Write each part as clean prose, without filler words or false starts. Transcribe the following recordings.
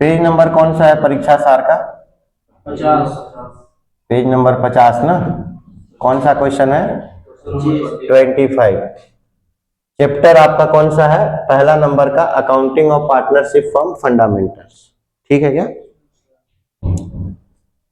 Page number कौन सा है परीक्षा सार का? 50। पेज नंबर 50 ना। कौन सा क्वेश्चन है? 25। चैप्टर आपका कौन सा है? पहला नंबर का accounting of partnership form fundamentals. ठीक है क्या?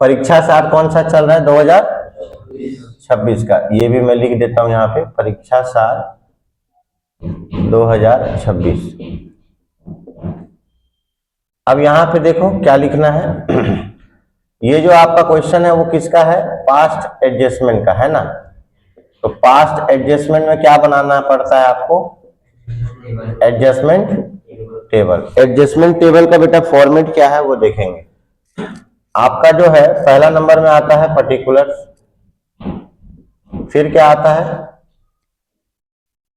परीक्षा सार कौन सा चल रहा है? 2026 का। ये भी मैं लिख देता हूं यहाँ पे, परीक्षा सार 2026। अब यहाँ पे देखो क्या लिखना है। ये जो आपका क्वेश्चन है वो किसका है? पास्ट एडजस्टमेंट का है ना। तो पास्ट एडजस्टमेंट में क्या बनाना पड़ता है आपको? Adjustment table. एडजस्टमेंट टेबल का बेटा फॉर्मेट क्या है वो देखेंगे। आपका जो है पहला नंबर में आता है पर्टिकुलर्स, फिर क्या आता है?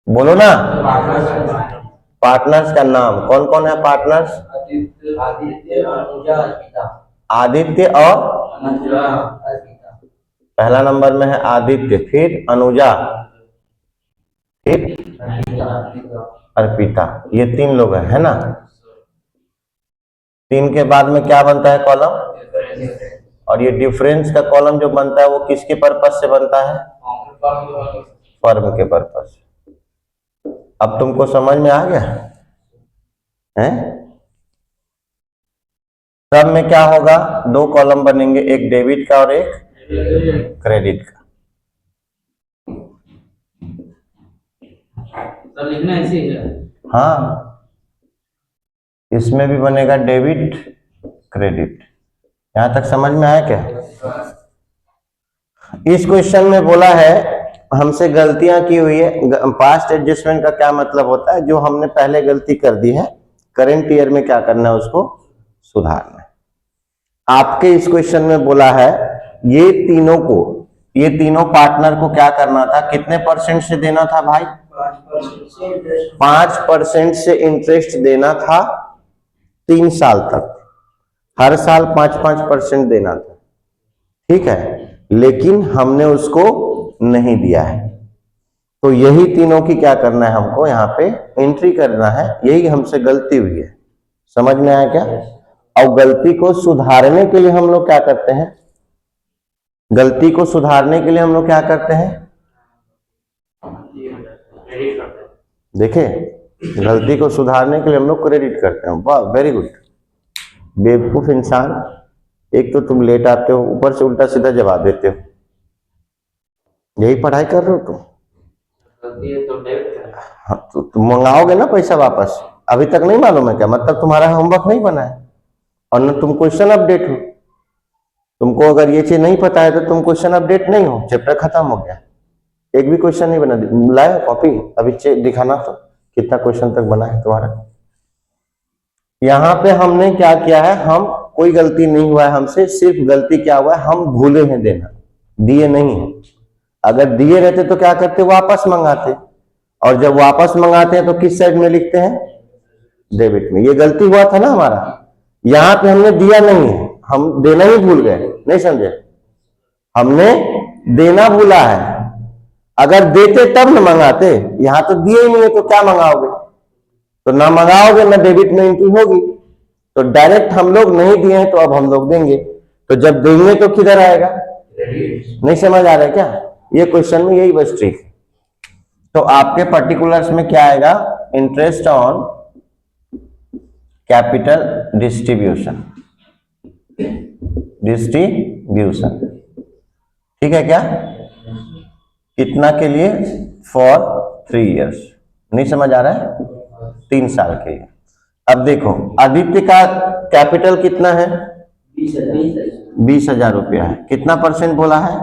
बोलो ना। पार्टनर्स का नाम कौन कौन है? पार्टनर्स आदित्य, अनुजा, अर्पिता। आदित्य और पहला नंबर में है आदित्य, फिर अनुजा, फिर अर्पिता। ये 3 लोग हैं, है ना। 3 के बाद में क्या बनता है? कॉलम। और ये डिफरेंस का कॉलम जो बनता है वो किसके पर्पस से बनता है? फर्म के पर्पस। अब तुमको समझ में आ गया है? सब में क्या होगा? 2 कॉलम बनेंगे, एक डेबिट का और एक क्रेडिट का। सब लिखना ऐसे ही है। हाँ, इसमें भी बनेगा डेबिट क्रेडिट। यहां तक समझ में आया क्या? इस क्वेश्चन में बोला है हमसे गलतियां की हुई है। पास्ट एडजस्टमेंट का क्या मतलब होता है? जो हमने पहले गलती कर दी है, करंट ईयर में क्या करना है? उसको सुधारना है। आपके इस क्वेश्चन में बोला है ये तीनों पार्टनर को क्या करना था? कितने परसेंट से देना था भाई? 5% से इंटरेस्ट देना था 3 साल तक। हर साल 5-5% देना था। ठीक है, लेकिन हमने उसको नहीं दिया है। तो यही तीनों की क्या करना है? हमको यहाँ पे एंट्री करना है। यही हमसे गलती हुई है। समझ में आया क्या? और गलती को सुधारने के लिए हम लोग क्या करते हैं? गलती को सुधारने के लिए हम लोग क्या करते हैं? देखे, गलती को सुधारने के लिए हम लोग क्रेडिट करते हैं। वाह, वेरी गुड। बेवकूफ इंसान, एक तो तुम लेट आते हो, ऊपर से उल्टा सीधा जवाब देते हो। यही पढ़ाई कर रहे हो तुम? हाँ, तो तुम मंगाओगे ना पैसा वापस। अभी तक नहीं मालूम है क्या? मतलब तुम्हारा होमवर्क नहीं बना है और न तुम क्वेश्चन अपडेट हो। तुमको अगर ये चीज नहीं पता है तो तुम क्वेश्चन अपडेट नहीं हो। चैप्टर खत्म हो गया, एक भी क्वेश्चन नहीं बना। लाए कॉपी? अभी दिखाना तो कितना क्वेश्चन तक बना है तुम्हारा। यहाँ पे हमने क्या किया है? हम कोई गलती नहीं हुआ है हमसे, सिर्फ गलती क्या हुआ है? हम भूले हैं देना, दिए नहीं है। अगर दिए रहते तो क्या करते? वापस मंगाते। और जब वापस मंगाते हैं तो किस साइड में लिखते हैं? डेबिट में। ये गलती हुआ था ना हमारा। यहाँ पे हमने दिया नहीं है, हम देना ही भूल गए। नहीं समझे? हमने देना भूला है। अगर देते तब न मंगाते। यहाँ तो दिए ही नहीं है तो क्या मंगाओगे? तो ना मंगाओगे ना डेबिट में एंट्री होगी। तो डायरेक्ट हम लोग नहीं दिए हैं तो अब हम लोग देंगे। तो जब देंगे तो किधर आएगा? नहीं समझ आ रहा है क्या? ये क्वेश्चन में यही बस ट्रिक है। तो आपके पर्टिकुलर्स में क्या आएगा? Interest on capital distribution. ठीक है क्या? कितना के लिए? For 3 years. नहीं समझ आ रहा है? 3 साल के लिए। अब देखो, आदित्य का कैपिटल कितना है? 20,000 रुपया है। कितना परसेंट बोला है?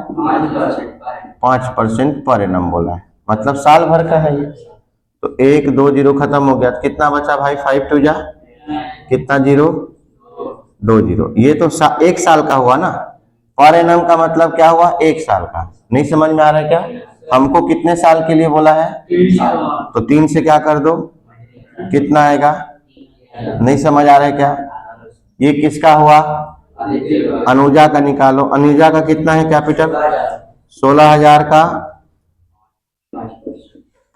5% पर एनम बोला है, मतलब साल भर का है ये। तो 1 2 जीरो खत्म हो गया। कितना बचा भाई? 5 2 जा कितना? 0 2 जीरो। ये तो 1 साल का हुआ ना। पर एनम का मतलब क्या हुआ? 1 साल का। नहीं समझ में आ रहा है क्या? हमको कितने साल के लिए बोला है? तो 3 से क्या कर दो? कितना आएगा? नहीं समझ आ रहा है क्या? ये किसका हुआ? अनुजा का निकालो। अनुजा का कितना है कैपिटल? 16,000 का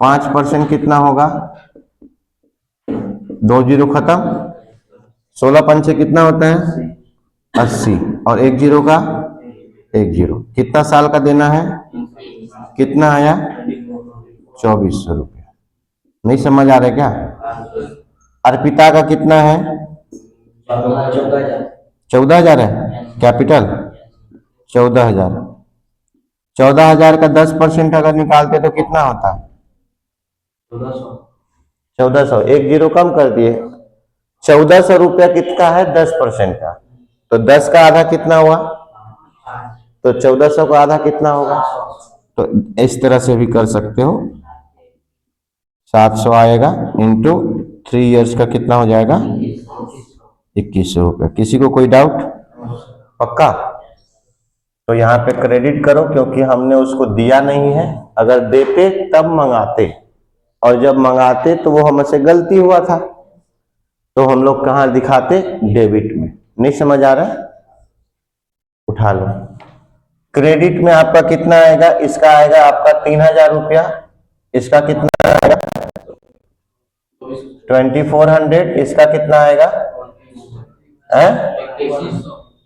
5% कितना होगा? 2 जीरो खत्म। 16 पंचे कितना होता है? 80। और 1 जीरो का 1 जीरो। कितना साल का देना है? कितना आया? 2400 रुपया। नहीं समझ आ रहा है क्या? अर्पिता का कितना है? 14,000 है कैपिटल। 14,000। 14,000 का 10% अगर निकालते तो कितना होता? 1400। 1 जीरो कम कर दिए। 1400 रुपया कितना है? 10% का। तो 10 का आधा कितना हुआ? तो 1400 का आधा कितना होगा? तो इस तरह से भी कर सकते हो। 700 आएगा इंटू 3 इयर्स का कितना हो जाएगा? 2100 रुपया। किसी को कोई डाउट? पक्का? तो यहाँ पे क्रेडिट करो, क्योंकि हमने उसको दिया नहीं है। अगर देते तब मंगाते, और जब मंगाते तो वो हमसे गलती हुआ था, तो हम लोग कहाँ दिखाते? डेबिट में। नहीं समझ आ रहा है? उठा लो। क्रेडिट में आपका कितना आएगा? इसका आएगा आपका 3,000 रुपया। इसका कितना आएगा? 2400। इसका कितना आएगा?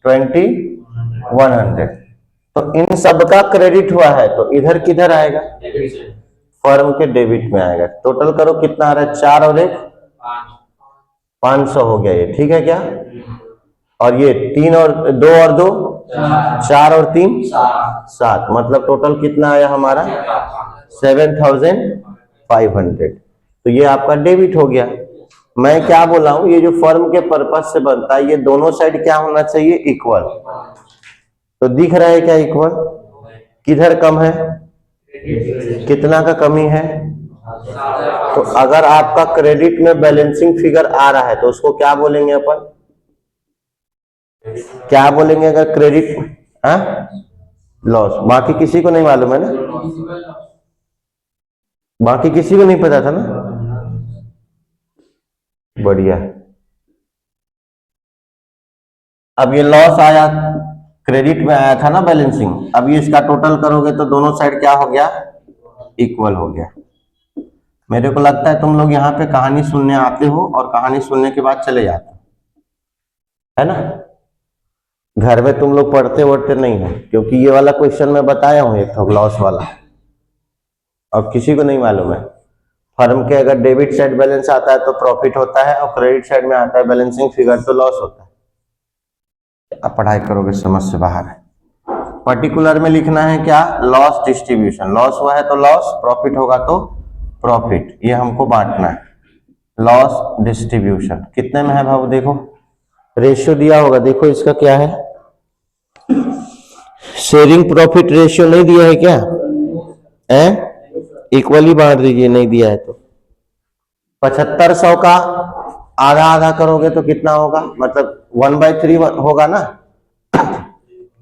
2100। तो इन सब का क्रेडिट हुआ है, तो इधर किधर आएगा? फर्म के डेबिट में आएगा। टोटल करो कितना आ रहा है? 4 और 1 500 हो गया ये, ठीक है क्या? और ये 3 और 2 और 2 4 और 3 7। मतलब टोटल कितना आया हमारा? 7,500। तो ये आपका डेबिट हो गया। मैं क्या बोला हूं, ये जो फर्म के पर्पस से बनता है, ये दोनों साइड क्या होना चाहिए? इक्वल। तो दिख रहा है क्या इक्वल? किधर कम है? कितना का कमी है? तो अगर आपका क्रेडिट में बैलेंसिंग फिगर आ रहा है तो उसको क्या बोलेंगे अपन? क्या बोलेंगे अगर क्रेडिट? लॉस। बाकी किसी को नहीं मालूम है ना? बाकी किसी को नहीं पता था ना? बढ़िया। अब ये लॉस आया, क्रेडिट में आया था ना बैलेंसिंग। अब ये इसका टोटल करोगे तो दोनों साइड क्या हो गया? इक्वल हो गया। मेरे को लगता है तुम लोग यहाँ पे कहानी सुनने आते हो और कहानी सुनने के बाद चले जाते हो, है ना? घर में तुम लोग पढ़ते वढ़ते नहीं हो, क्योंकि ये वाला क्वेश्चन मैं बताया हूं, एक तो लॉस वाला, और किसी को नहीं मालूम है। फर्म के अगर डेबिट साइड बैलेंस आता है तो प्रॉफिट होता है, और क्रेडिट साइड में आता है बैलेंसिंग फिगर तो लॉस होता है। अब पढ़ाई करोगे समझ से बाहर है। पर्टिकुलर में लिखना है क्या? Loss distribution. लॉस हुआ है तो लॉस, प्रॉफिट होगा तो प्रॉफिट। ये हमको बांटना है। लॉस डिस्ट्रीब्यूशन कितने में है बाबू? देखो रेशियो दिया होगा, देखो इसका क्या है? शेयरिंग प्रॉफिट रेशियो नहीं दिया है क्या? इक्वली बांट दीजिए, नहीं दिया है तो 7500 का आधा आधा करोगे तो कितना होगा? मतलब 1/3 होगा ना।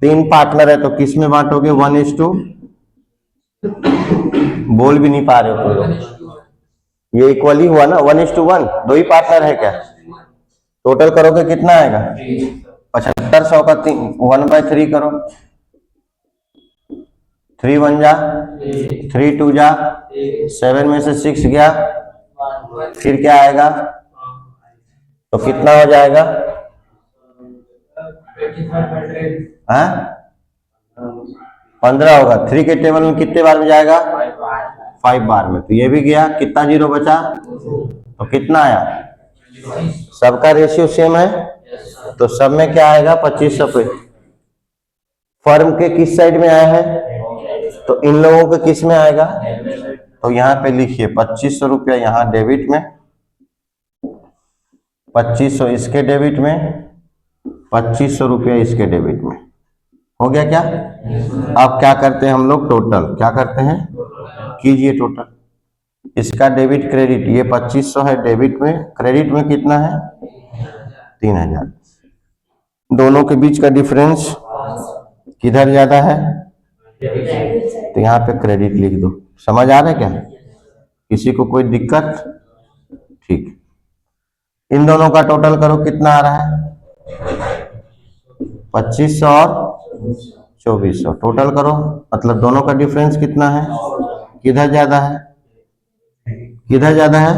3 पार्टनर है तो किस में बांटोगे? 1:2। बोल भी नहीं पा रहे हो तुम लोग। ये इक्वली हुआ ना, 1:1। 2 ही पार्टनर है क्या? टोटल करोगे कितना आएगा? 7500 का 1/3 करो। 3 1 जा, 3 2 जा, 7 में से 6 गया, फिर क्या आएगा? तो कितना हो जाएगा? 15 होगा। 3 के टेबल में कितने बार में जाएगा? 5 बार में। तो ये भी गया। कितना जीरो बचा? तो कितना आया? सबका रेशियो सेम है, तो सब में क्या आएगा? 2500 पे। फर्म के किस साइड में आया है? तो इन लोगों के किस में आएगा? तो यहाँ पे लिखिए 2500 रुपया यहाँ डेबिट में, 2500 इसके डेबिट में, 2500 रुपया इसके डेबिट में। हो गया क्या? अब क्या करते हैं हम लोग? टोटल क्या करते हैं? कीजिए टोटल। इसका डेबिट क्रेडिट, ये 2500 है डेबिट में, क्रेडिट में कितना है? 3000। दोनों के बीच का डिफरेंस किधर ज्यादा है? तो यहाँ पे क्रेडिट लिख दो। समझ आ रहा है क्या? किसी को कोई दिक्कत? ठीक। इन दोनों का टोटल करो, कितना आ रहा है? 2500 और 2400। टोटल करो, मतलब दोनों का डिफरेंस कितना है? किधर ज्यादा है? किधर ज्यादा है?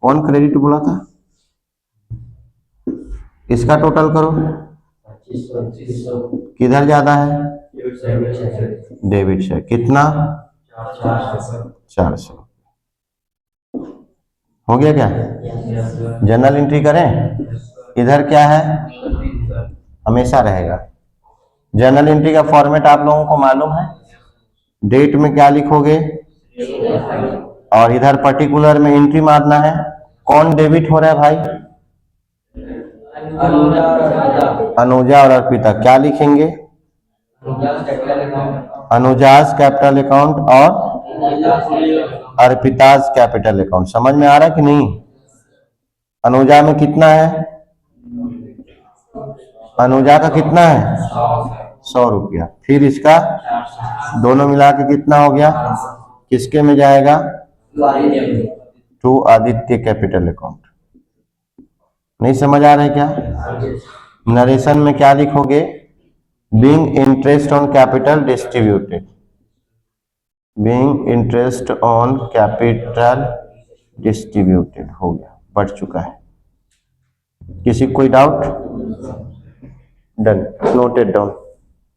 कौन क्रेडिट बोला था? इसका टोटल करो, 2500 किधर ज्यादा है, डेबिट डेबिट से। कितना, 400 400। हो गया क्या, जर्नल एंट्री करें। इधर क्या है, हमेशा रहेगा। जर्नल एंट्री का फॉर्मेट आप लोगों को मालूम है। डेट में क्या लिखोगे, और इधर पर्टिकुलर में एंट्री मारना है। कौन डेबिट हो रहा है भाई, अनुजा और अर्पिता। अनुजा और अर्पिता। क्या लिखेंगे, अनुजा's कैपिटल अकाउंट अनुजाज कैपिटल अकाउंट और अर्पिताज कैपिटल अकाउंट। समझ में आ रहा है कि नहीं। अनुजा में कितना है, अनुजा का कितना है, 100 रुपया। फिर इसका दोनों मिला के कितना हो गया, किसके में जाएगा, टू आदित्य कैपिटल अकाउंट। नहीं समझ आ रहा है क्या। नरेशन में क्या लिखोगे, being interest on capital distributed, being interest on capital distributed. हो गया, बढ़ चुका है। किसी कोई डाउट, डन, नोटेड डाउन।